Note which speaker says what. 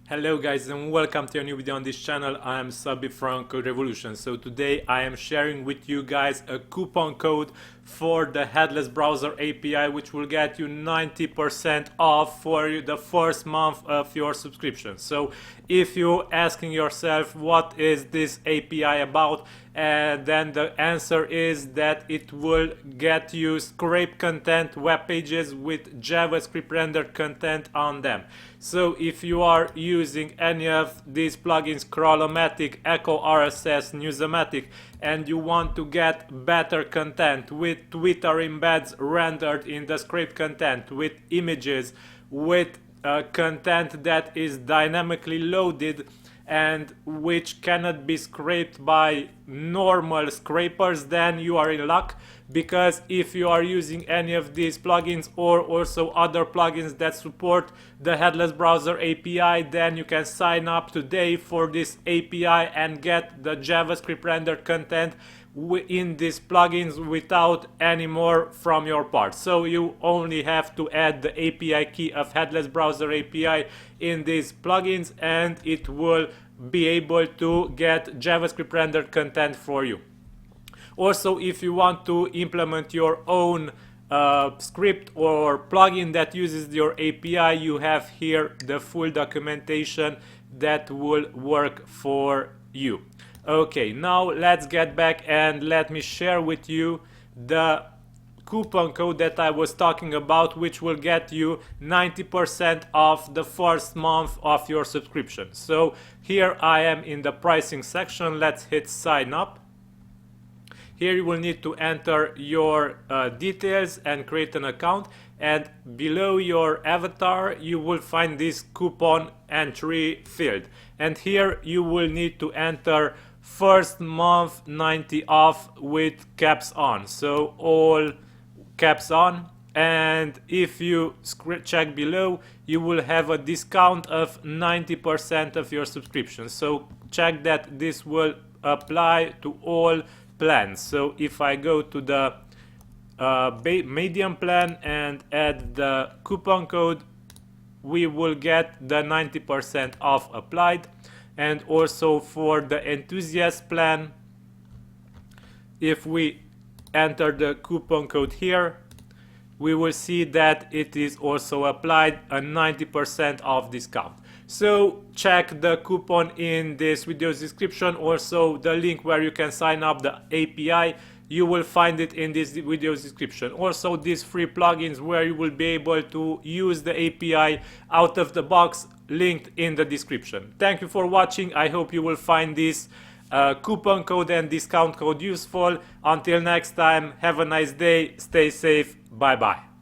Speaker 1: Hello guys and welcome to a new video on this channel. I am Szabi from CodeRevolution. So today I am sharing with you guys a coupon code for the Headless Browser API which will get you 90% off for the first month of your subscription. So if you're asking yourself what is this API about, then the answer is that it will get you scrape content web pages with JavaScript rendered content on them. So if you are using any of these plugins, Crawlomatic, Echo RSS, Newsomatic, and you want to get better content with Twitter embeds rendered in the scrape content, with images, with content that is dynamically loaded and which cannot be scraped by normal scrapers, then you are in luck, because if you are using any of these plugins or also other plugins that support the Headless Browser API, then you can sign up today for this API and get the JavaScript rendered content in these plugins without any more from your part. So you only have to add the API key of Headless Browser API in these plugins and it will be able to get JavaScript rendered content for you. Also, if you want to implement your own script or plugin that uses your API, you have here the full documentation that will work for you. Okay, now let's get back and let me share with you the coupon code that I was talking about, which will get you 90% off the first month of your subscription. So here I am in the pricing section. Let's hit sign up. Here you will need to enter your details and create an account, and below your avatar you will find this coupon entry field, and here you will need to enter first month 90 off with caps on, so all caps on. And if you check below, you will have a discount of 90% of your subscription, so check that this will apply to all plans. So if I go to the medium plan and add the coupon code, we will get the 90% off applied. And also for the enthusiast plan, if we enter the coupon code here, we will see that it is also applied a 90% off discount. So check the coupon in this video's description, also the link where you can sign up the API, you will find it in this video's description. Also these free plugins where you will be able to use the API out of the box, linked in the description. Thank you for watching. I hope you will find this coupon code and discount code useful. Until next time, have a nice day, stay safe, bye bye.